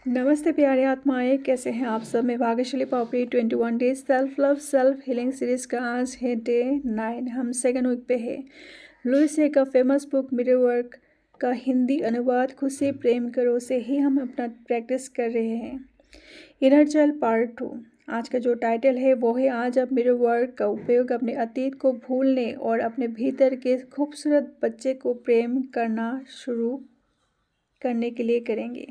नमस्ते प्यारे आत्माएं, कैसे हैं आप सब। मैं भाग्यशाली पापड़ी 21 days self love self healing series का आज है डे 9। हम सेकंड वीक पे है। लुइस से का फेमस बुक मिरर वर्क का हिंदी अनुवाद खुद से प्रेम करो से ही हम अपना प्रैक्टिस कर रहे हैं। Inner child part 2। आज का जो टाइटल है वो है आज आप मिरर वर्क का उपयोग अपने अतीत को भूलने और अपने भीतर के खूबसूरत बच्चे को प्रेम करना शुरू करने के लिए करेंगे।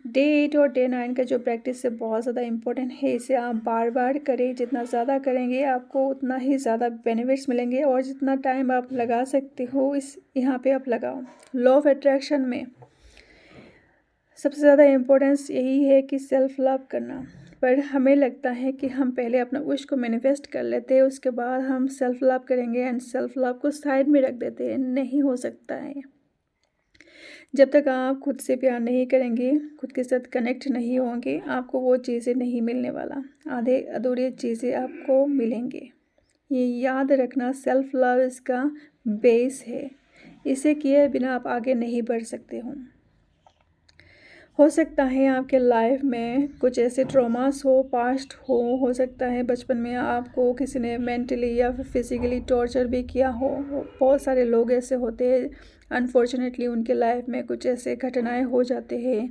डे 8 और डे 9 का जो प्रैक्टिस है बहुत ज़्यादा इम्पोर्टेंट है। इसे आप बार बार करें, जितना ज़्यादा करेंगे आपको उतना ही ज़्यादा बेनिफिट्स मिलेंगे और जितना टाइम आप लगा सकते हो इस यहाँ पे आप लगाओ। लॉ ऑफ अट्रैक्शन में सबसे ज़्यादा इम्पोर्टेंस यही है कि सेल्फ लव करना, पर हमें लगता है कि हम पहले अपना विश को मैनिफेस्ट कर लेते हैं, उसके बाद हम सेल्फ लव करेंगे एंड सेल्फ लव को साइड में रख देते हैं। नहीं हो सकता है। जब तक आप खुद से प्यार नहीं करेंगे, खुद के साथ कनेक्ट नहीं होंगे, आपको वो चीज़ें नहीं मिलने वाला। आधे अधूरे चीज़ें आपको मिलेंगे। ये याद रखना, सेल्फ लव इसका बेस है। इसे किए बिना आप आगे नहीं बढ़ सकते हो सकता है आपके लाइफ में कुछ ऐसे ट्रॉमास पास्ट हो सकता है बचपन में आपको किसी ने मेंटली या फिजिकली टॉर्चर भी किया हो। बहुत सारे लोग ऐसे होते हैं, अनफॉर्चुनेटली उनके लाइफ में कुछ ऐसे घटनाएं हो जाते हैं।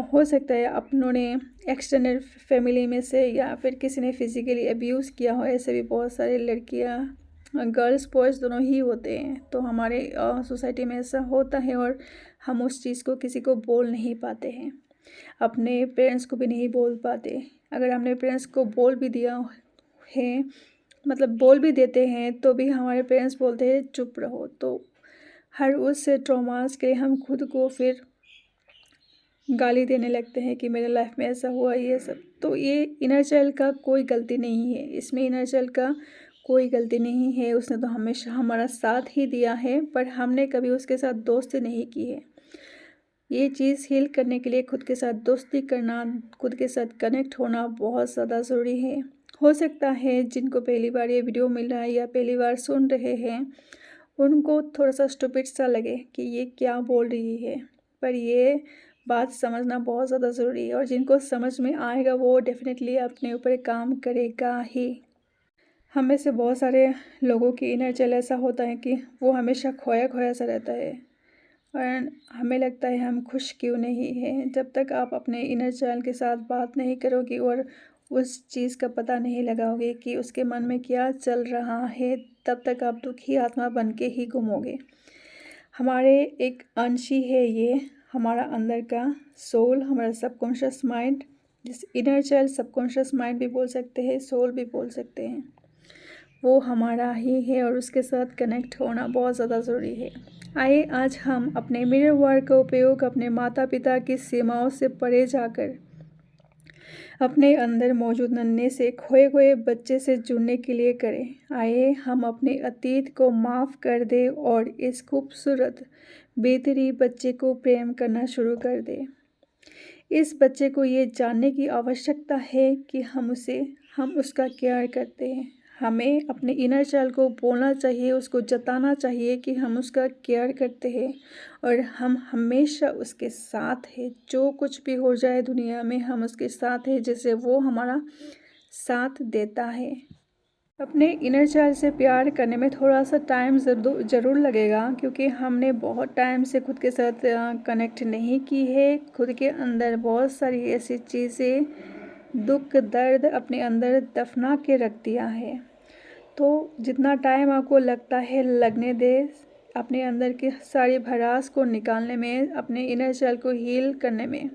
हो सकता है अपनों ने एक्सटेंडेड फैमिली में से या फिर किसी ने फिजिकली अब्यूज़ किया हो। ऐसे भी बहुत सारे लड़कियां, गर्ल्स बॉयज़ दोनों ही होते हैं। तो हमारे सोसाइटी में ऐसा होता है और हम उस चीज़ को किसी को बोल नहीं पाते हैं, अपने पेरेंट्स को भी नहीं बोल पाते। अगर हमने पेरेंट्स को बोल भी दिया है, मतलब बोल भी देते हैं, तो भी हमारे पेरेंट्स बोलते हैं चुप रहो। तो हर उस ट्रॉमास के लिए हम खुद को फिर गाली देने लगते हैं कि मेरे लाइफ में ऐसा हुआ, ये सब। तो ये इनर चाइल्ड का कोई गलती नहीं है, इसमें इनर चाइल्ड का कोई गलती नहीं है। उसने तो हमेशा हमारा साथ ही दिया है, पर हमने कभी उसके साथ दोस्ती नहीं की है। ये चीज़ हील करने के लिए खुद के साथ दोस्ती करना, खुद के साथ कनेक्ट होना बहुत ज़्यादा ज़रूरी है। हो सकता है जिनको पहली बार ये वीडियो मिल रहा है या पहली बार सुन रहे हैं, उनको थोड़ा सा स्टूपिड सा लगे कि ये क्या बोल रही है, पर ये बात समझना बहुत ज़्यादा ज़रूरी है। और जिनको समझ में आएगा वो डेफिनेटली अपने ऊपर काम करेगा ही। हम में से बहुत सारे लोगों की इनर चाइल्ड ऐसा होता है कि वो हमेशा खोया खोया सा रहता है और हमें लगता है हम खुश क्यों नहीं हैं। जब तक आप अपने इनर चाइल्ड के साथ बात नहीं करोगे और उस चीज़ का पता नहीं लगाओगे कि उसके मन में क्या चल रहा है, तब तक आप दुखी आत्मा बन के ही घूमोगे। हमारे एक अंश ही है ये, हमारा अंदर का सोल, हमारा सबकॉन्शियस माइंड, जिस इनर चाइल्ड सबकॉन्शियस माइंड भी बोल सकते हैं, सोल भी बोल सकते हैं, वो हमारा ही है और उसके साथ कनेक्ट होना बहुत ज़्यादा ज़रूरी है। आइए आज हम अपने मिरर वर्क का उपयोग अपने माता पिता की सीमाओं से परे जाकर अपने अंदर मौजूद नन्हे से खोए खोए बच्चे से जुड़ने के लिए करें। आइए हम अपने अतीत को माफ़ कर दें और इस खूबसूरत बेहतरी बच्चे को प्रेम करना शुरू कर दें। इस बच्चे को ये जानने की आवश्यकता है कि हम उसका केयर करते हैं। हमें अपने इनर चाइल्ड को बोलना चाहिए, उसको जताना चाहिए कि हम उसका केयर करते हैं और हम हमेशा उसके साथ हैं। जो कुछ भी हो जाए दुनिया में, हम उसके साथ हैं जैसे वो हमारा साथ देता है। अपने इनर चाइल्ड से प्यार करने में थोड़ा सा टाइम ज़रूर लगेगा, क्योंकि हमने बहुत टाइम से खुद के साथ कनेक्ट नहीं की है। खुद के अंदर बहुत सारी ऐसी चीज़ें, दुख दर्द अपने अंदर दफना के रख दिया है। तो जितना टाइम आपको लगता है लगने दे, अपने अंदर की सारी भड़ास को निकालने में, अपने इनर चाइल्ड को हील करने में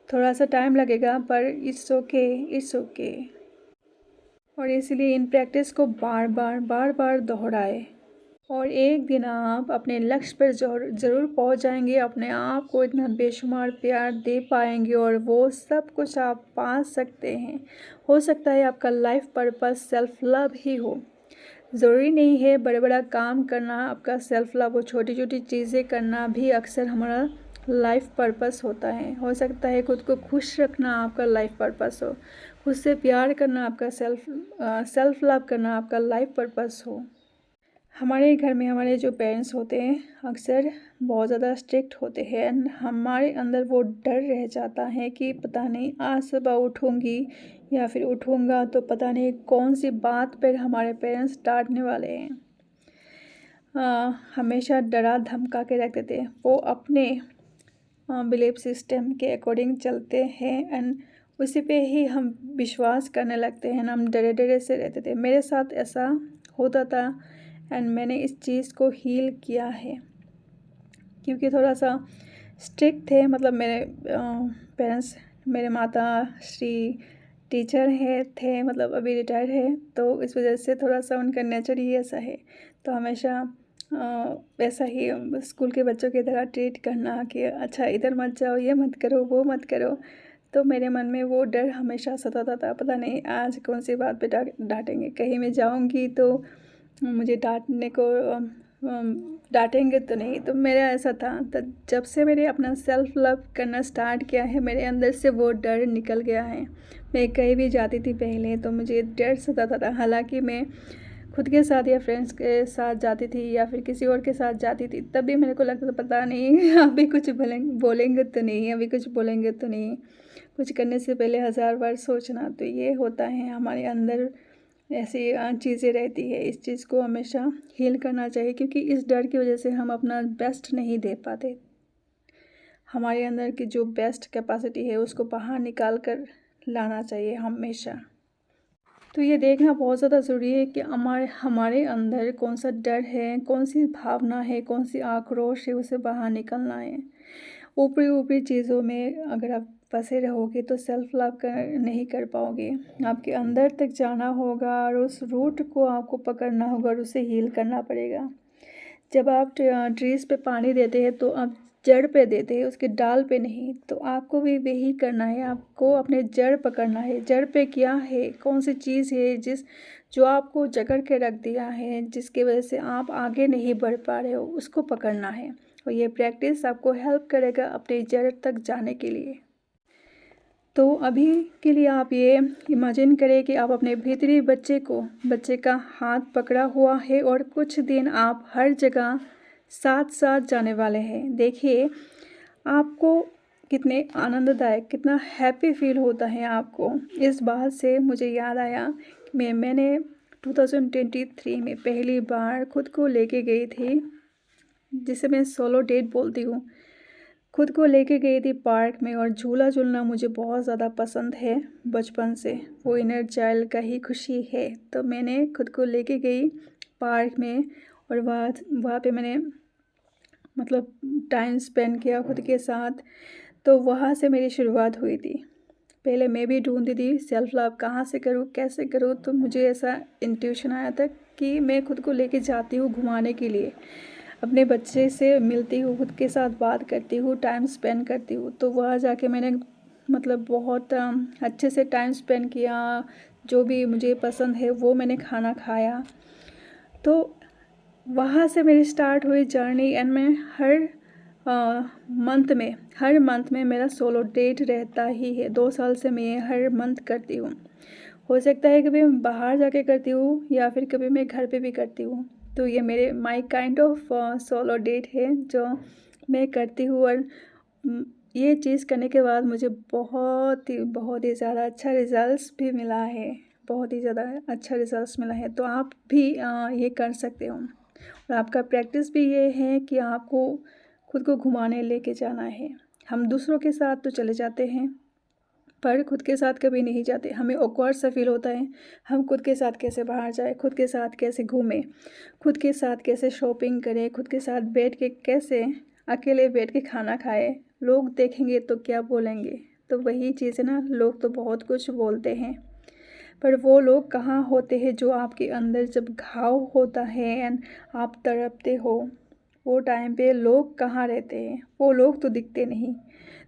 थोड़ा सा टाइम लगेगा, पर इट्स ओके। और इसलिए इन प्रैक्टिस को बार बार दोहराए और एक दिन आप अपने लक्ष्य पर ज़रूर पहुंच जाएंगे। अपने आप को इतना बेशुमार प्यार दे पाएंगे और वो सब कुछ आप पा सकते हैं। हो सकता है आपका लाइफ पर्पस सेल्फ लव ही हो। ज़रूरी नहीं है बड़ा बड़ा काम करना आपका सेल्फ लव हो, छोटी छोटी चीज़ें करना भी अक्सर हमारा लाइफ पर्पस होता है। हो सकता है खुद को खुश रखना आपका लाइफ पर्पस हो, खुद से प्यार करना आपका सेल्फ लव करना आपका लाइफ पर्पस हो। हमारे घर में हमारे जो पेरेंट्स होते हैं अक्सर बहुत ज़्यादा स्ट्रिक्ट होते हैं एंड हमारे अंदर वो डर रह जाता है कि पता नहीं आज सुबह उठूँगी या फिर उठूँगा तो पता नहीं कौन सी बात पर हमारे पेरेंट्स डांटने वाले हैं। हमेशा डरा धमका के रखते थे। वो अपने बिलीफ सिस्टम के अकॉर्डिंग चलते हैं एंड उसी पे ही हम विश्वास करने लगते हैं। हम डरे डरे से रहते थे। मेरे साथ ऐसा होता था एंड मैंने इस चीज़ को हील किया है क्योंकि थोड़ा सा स्ट्रिक्ट थे। मतलब मेरे पेरेंट्स, मेरे माता श्री टीचर थे, मतलब अभी रिटायर्ड है, तो इस वजह से थोड़ा सा उनका नेचर ही ऐसा है। तो हमेशा वैसा ही स्कूल के बच्चों की तरह ट्रीट करना कि अच्छा इधर मत जाओ, ये मत करो, वो मत करो। तो मेरे मन में वो डर हमेशा सताता था, पता नहीं आज कौन सी बात पे डांटेंगे। कहीं मैं जाऊंगी तो मुझे डांटेंगे तो नहीं। तो मेरा ऐसा था। तो जब से मैंने अपना सेल्फ लव करना स्टार्ट किया है मेरे अंदर से वो डर निकल गया है। मैं कहीं भी जाती थी पहले तो मुझे डर सताता था। हालांकि मैं खुद के साथ या फ्रेंड्स के साथ जाती थी या फिर किसी और के साथ जाती थी तब भी मेरे को लगता था पता नहीं अभी कुछ बोलेंगे तो नहीं, अभी कुछ बोलेंगे तो नहीं। कुछ करने से पहले 1000 बार सोचना। तो ये होता है हमारे अंदर, ऐसी चीज़ें रहती है। इस चीज़ को हमेशा हील करना चाहिए क्योंकि इस डर की वजह से हम अपना बेस्ट नहीं दे पाते। हमारे अंदर की जो बेस्ट कैपेसिटी है उसको बाहर निकाल कर लाना चाहिए हमेशा। तो ये देखना बहुत ज़्यादा ज़रूरी है कि हमारे अंदर कौन सा डर है, कौन सी भावना है, कौन सी आक्रोश है, उसे बाहर निकलना है। ऊपरी ऊपरी चीज़ों में अगर आप फंसे रहोगे तो सेल्फ लव नहीं कर पाओगे। आपके अंदर तक जाना होगा और उस रूट को आपको पकड़ना होगा और उसे हील करना पड़ेगा। जब आप ट्रीज़ पे पानी देते हैं तो आप जड़ पे देते हैं, उसके डाल पे नहीं। तो आपको भी वही करना है, आपको अपने जड़ पकड़ना है। जड़ पे क्या है, कौन सी चीज़ है जो आपको जकड़ के रख दिया है, जिसकी वजह से आप आगे नहीं बढ़ पा रहे हो, उसको पकड़ना है। और ये प्रैक्टिस आपको हेल्प करेगा अपने जड़ तक जाने के लिए। तो अभी के लिए आप ये इमेजिन करें कि आप अपने भीतरी बच्चे का हाथ पकड़ा हुआ है और कुछ दिन आप हर जगह साथ साथ जाने वाले हैं। देखिए आपको कितने आनंददायक, कितना हैप्पी फील होता है आपको। इस बात से मुझे याद आया कि मैंने 2023 में पहली बार खुद को लेके गई थी, जिसे मैं सोलो डेट बोलती हूँ। खुद को लेके गई थी पार्क में और झूला झूलना मुझे बहुत ज़्यादा पसंद है बचपन से। वो इनर चाइल्ड का ही खुशी है। तो मैंने खुद को लेके गई पार्क में और वहाँ पे मैंने मतलब टाइम स्पेंड किया खुद के साथ। तो वहाँ से मेरी शुरुआत हुई थी। पहले मैं भी ढूंढती थी सेल्फ लव कहाँ से करूँ, कैसे करूँ। तो मुझे ऐसा इंट्यूशन आया था कि मैं खुद को लेके जाती हूँ घुमाने के लिए, अपने बच्चे से मिलती हूँ, खुद के साथ बात करती हूँ, टाइम स्पेंड करती हूँ। तो वहाँ जाके मैंने मतलब बहुत अच्छे से टाइम स्पेंड किया। जो भी मुझे पसंद है वो मैंने खाना खाया। तो वहाँ से मेरी स्टार्ट हुई जर्नी एंड मैं हर मंथ में मेरा सोलो डेट रहता ही है। 2 साल से मैं हर मंथ करती हूँ। हो सकता है कभी मैं बाहर जाके करती हूँ या फिर कभी मैं घर पे भी करती हूँ। तो ये मेरे my kind of solo date है जो मैं करती हूँ। और ये चीज़ करने के बाद मुझे बहुत ही ज़्यादा अच्छा रिज़ल्ट्स भी मिला है, बहुत ही ज़्यादा अच्छा रिज़ल्ट्स मिला है। तो आप भी ये कर सकते हो। और आपका प्रैक्टिस भी ये है कि आपको खुद को घुमाने लेके जाना है। हम दूसरों के साथ तो चले जाते हैं पर खुद के साथ कभी नहीं जाते। हमें ऑकवर्ड सा फील होता है, हम खुद के साथ कैसे बाहर जाए, खुद के साथ कैसे घूमें, खुद के साथ कैसे शॉपिंग करें, खुद के साथ बैठ के कैसे अकेले बैठ के खाना खाए। लोग देखेंगे तो क्या बोलेंगे। तो वही चीज़ है ना, लोग तो बहुत कुछ बोलते हैं पर वो लोग कहाँ होते हैं जो आपके अंदर जब घाव होता है एंड आप तड़पते हो, वो टाइम पे लोग कहाँ रहते हैं। वो लोग तो दिखते नहीं।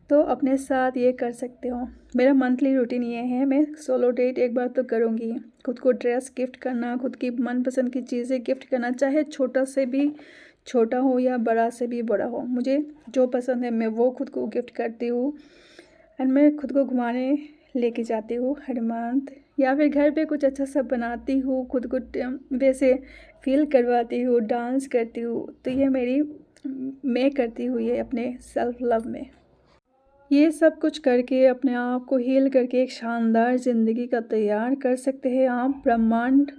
तो अपने साथ ये कर सकते हो। मेरा मंथली रूटीन ये है, मैं सोलो डेट एक बार तो करूँगी। खुद को ड्रेस गिफ्ट करना, खुद की मनपसंद की चीज़ें गिफ्ट करना, चाहे छोटा से भी छोटा हो या बड़ा से भी बड़ा हो, मुझे जो पसंद है मैं वो खुद को गिफ्ट करती हूँ। एंड मैं खुद को घुमाने लेके जाती हूँ हर मंथ या फिर घर पे कुछ अच्छा सा बनाती हूँ, खुद को वैसे फील करवाती हूँ, डांस करती हूँ, तो ये मैं करती हूँ ये अपने सेल्फ लव में। ये सब कुछ करके अपने आप को हील करके एक शानदार ज़िंदगी का तैयार कर सकते हैं आप। ब्रह्मांड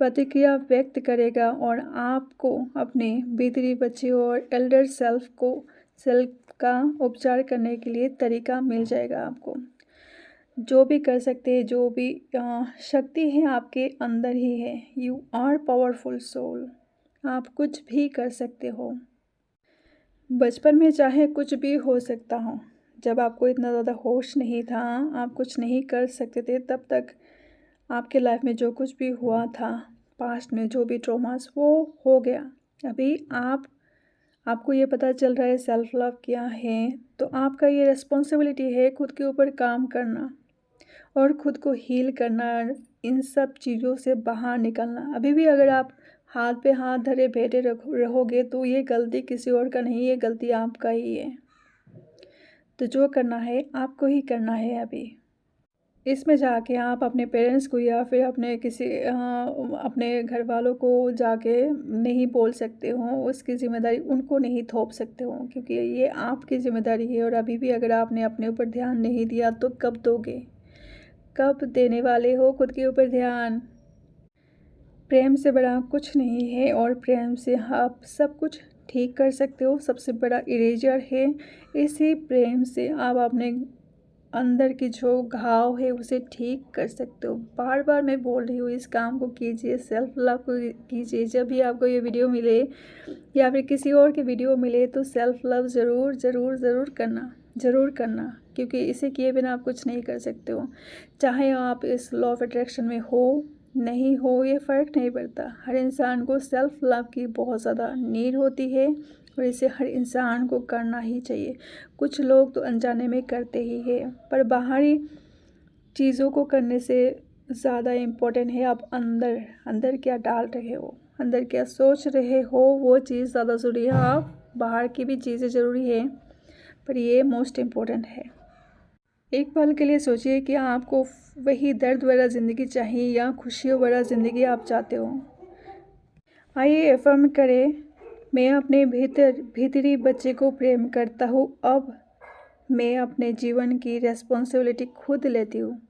प्रतिक्रिया व्यक्त करेगा और आपको अपने भीतरी बच्चे और एल्डर सेल्फ का उपचार करने के लिए तरीका मिल जाएगा आपको। जो भी कर सकते हैं, जो भी शक्ति है आपके अंदर ही है। You are powerful soul. आप कुछ भी कर सकते हो। बचपन में चाहे कुछ भी हो सकता हो, जब आपको इतना ज़्यादा होश नहीं था, आप कुछ नहीं कर सकते थे, तब तक आपके लाइफ में जो कुछ भी हुआ था, पास्ट में जो भी ट्रॉमास, वो हो गया। अभी आपको ये पता चल रहा है सेल्फ लव क्या है, तो आपका ये रिस्पॉन्सिबिलिटी है खुद के ऊपर काम करना और खुद को हील करना, इन सब चीज़ों से बाहर निकलना। अभी भी अगर आप हाथ पे हाथ धरे बैठे रहोगे तो ये गलती किसी और का नहीं, ये गलती आपका ही है। तो जो करना है आपको ही करना है। अभी इसमें जाके आप अपने पेरेंट्स को या फिर अपने घर वालों को जाके नहीं बोल सकते हो, उसकी ज़िम्मेदारी उनको नहीं थोप सकते हो, क्योंकि ये आपकी ज़िम्मेदारी है। और अभी भी अगर आपने अपने ऊपर ध्यान नहीं दिया तो कब दोगे, कब देने वाले हो खुद के ऊपर ध्यान। प्रेम से बड़ा कुछ नहीं है और प्रेम से आप सब कुछ ठीक कर सकते हो। सबसे बड़ा इरेजर है। इसी प्रेम से आप अपने अंदर की जो घाव है उसे ठीक कर सकते हो। बार बार मैं बोल रही हूँ, इस काम को कीजिए, सेल्फ लव को कीजिए। जब भी आपको ये वीडियो मिले या फिर किसी और की वीडियो मिले तो सेल्फ लव ज़रूर ज़रूर ज़रूर करना, ज़रूर करना, क्योंकि इसे किए बिना आप कुछ नहीं कर सकते हो। चाहे आप इस लॉ ऑफ अट्रैक्शन में हो नहीं हो, ये फ़र्क नहीं पड़ता। हर इंसान को सेल्फ लव की बहुत ज़्यादा नीड होती है और इसे हर इंसान को करना ही चाहिए। कुछ लोग तो अनजाने में करते ही हैं, पर बाहरी चीज़ों को करने से ज़्यादा इम्पोर्टेंट है आप अंदर क्या डाल रहे हो, अंदर क्या सोच रहे हो, वो चीज़ ज़्यादा ज़रूरी है। आप बाहर की भी चीज़ें ज़रूरी है, पर ये मोस्ट इम्पोर्टेंट है। एक पल के लिए सोचिए कि आपको वही दर्द भरा ज़िंदगी चाहिए या खुशियों भरा ज़िंदगी आप चाहते हो। आइए अफर्म करें, मैं अपने भीतरी बच्चे को प्रेम करता हूँ। अब मैं अपने जीवन की रिस्पॉन्सिबिलिटी खुद लेती हूँ।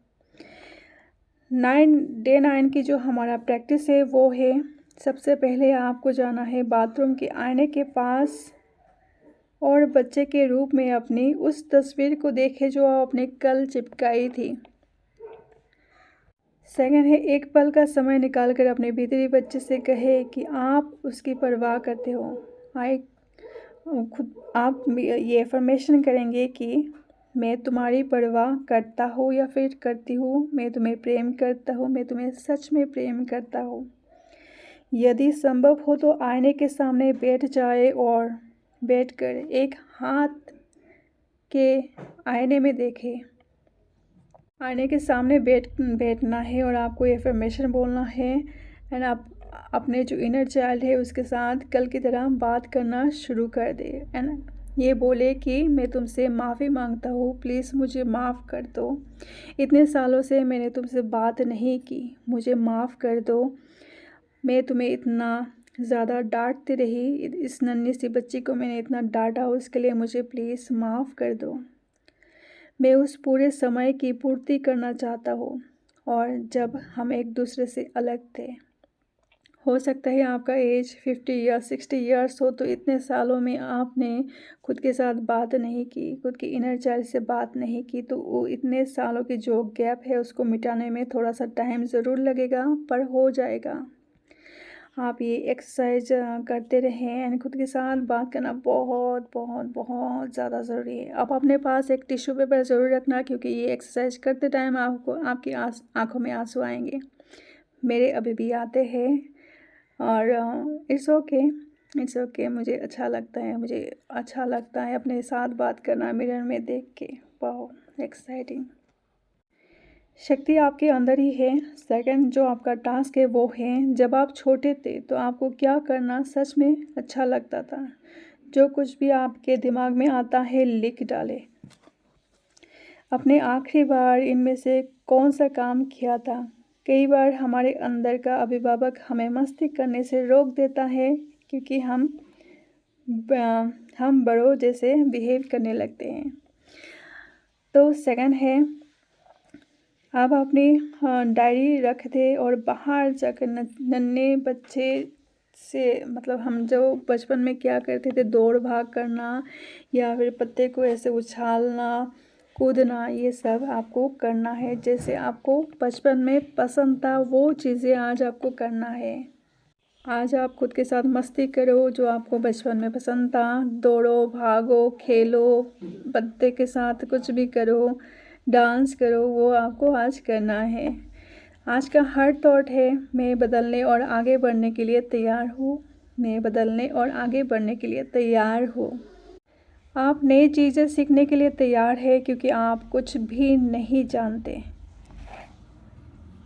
डे 9 की जो हमारा प्रैक्टिस है वो है, सबसे पहले आपको जाना है बाथरूम के आईने के पास और बच्चे के रूप में अपनी उस तस्वीर को देखें जो आपने कल चिपकाई थी। सेकंड है, एक पल का समय निकाल कर अपने भीतरी बच्चे से कहे कि आप उसकी परवाह करते हो। आप ये अफर्मेशन करेंगे कि मैं तुम्हारी परवाह करता हूँ या फिर करती हूँ, मैं तुम्हें प्रेम करता हूँ, मैं तुम्हें सच में प्रेम करता हूँ। यदि संभव हो तो आईने के सामने बैठ जाए और बैठकर एक हाथ के आईने में देखे। आईने के सामने बैठना है और आपको ये अफर्मेशन बोलना है एंड आप अपने जो इनर चाइल्ड है उसके साथ कल की तरह बात करना शुरू कर दे एंड ये बोले कि मैं तुमसे माफ़ी मांगता हूँ, प्लीज़ मुझे माफ़ कर दो। इतने सालों से मैंने तुमसे बात नहीं की, मुझे माफ़ कर दो। मैं तुम्हें इतना ज़्यादा डांटती रही, इस नन्ही सी बच्ची को मैंने इतना डांटा, उसके लिए मुझे प्लीज़ माफ़ कर दो। मैं उस पूरे समय की पूर्ति करना चाहता हूँ और जब हम एक दूसरे से अलग थे। हो सकता है आपका एज 50 या 60 ईयर्स हो, तो इतने सालों में आपने खुद के साथ बात नहीं की, खुद की इनर चाइल्ड से बात नहीं की, तो वो इतने सालों की जो गैप है उसको मिटाने में थोड़ा सा टाइम ज़रूर लगेगा, पर हो जाएगा। आप ये एक्सरसाइज करते रहें एंड खुद के साथ बात करना बहुत बहुत बहुत ज़्यादा ज़रूरी है। आप अपने पास एक टिश्यू पेपर ज़रूर रखना, क्योंकि ये एक्सरसाइज करते टाइम आपकी आँखों में आंसू आएंगे। मेरे अभी भी आते हैं और इट्स ओके। मुझे अच्छा लगता है अपने साथ बात करना मिरर में देख के। वाह, एक्साइटिंग। शक्ति आपके अंदर ही है। सेकंड जो आपका टास्क है वो है, जब आप छोटे थे तो आपको क्या करना सच में अच्छा लगता था। जो कुछ भी आपके दिमाग में आता है लिख डालें। अपने आखिरी बार इनमें से कौन सा काम किया था? कई बार हमारे अंदर का अभिभावक हमें मस्ती करने से रोक देता है क्योंकि हम बड़ों जैसे बिहेव करने लगते हैं। तो सेकंड है, आप अपनी डायरी रख दें और बाहर जाकर नन्हे बच्चे से मतलब हम जो बचपन में क्या करते थे, दौड़ भाग करना या फिर पत्ते को ऐसे उछालना, कूदना, ये सब आपको करना है। जैसे आपको बचपन में पसंद था वो चीज़ें आज आपको करना है। आज आप खुद के साथ मस्ती करो जो आपको बचपन में पसंद था। दौड़ो, भागो, खेलो, पत्ते के साथ कुछ भी करो, डांस करो, वो आपको आज करना है। आज का हर थॉट है, मैं बदलने और आगे बढ़ने के लिए तैयार हूँ। मैं बदलने और आगे बढ़ने के लिए तैयार हूँ। आप नई चीज़ें सीखने के लिए तैयार है क्योंकि आप कुछ भी नहीं जानते।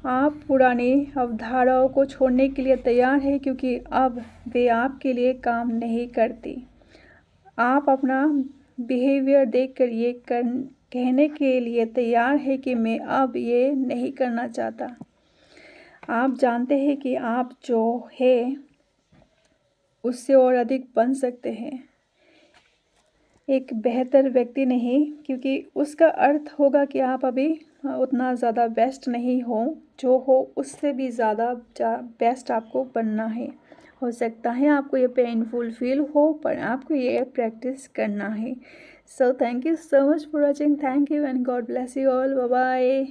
आप पुरानी अवधारणाओं को छोड़ने के लिए तैयार हैं क्योंकि अब वे आपके लिए काम नहीं करती। आप अपना बिहेवियर देखकर ये कहने के लिए तैयार है कि मैं अब ये नहीं करना चाहता। आप जानते हैं कि आप जो है उससे और अधिक बन सकते हैं। एक बेहतर व्यक्ति नहीं, क्योंकि उसका अर्थ होगा कि आप अभी उतना ज़्यादा बेस्ट नहीं हो। जो हो उससे भी ज़्यादा बेस्ट आपको बनना है। हो सकता है आपको ये पेनफुल फील हो, पर आपको ये प्रैक्टिस करना है। So thank you so much for watching. Thank you and God bless you all. Bye bye.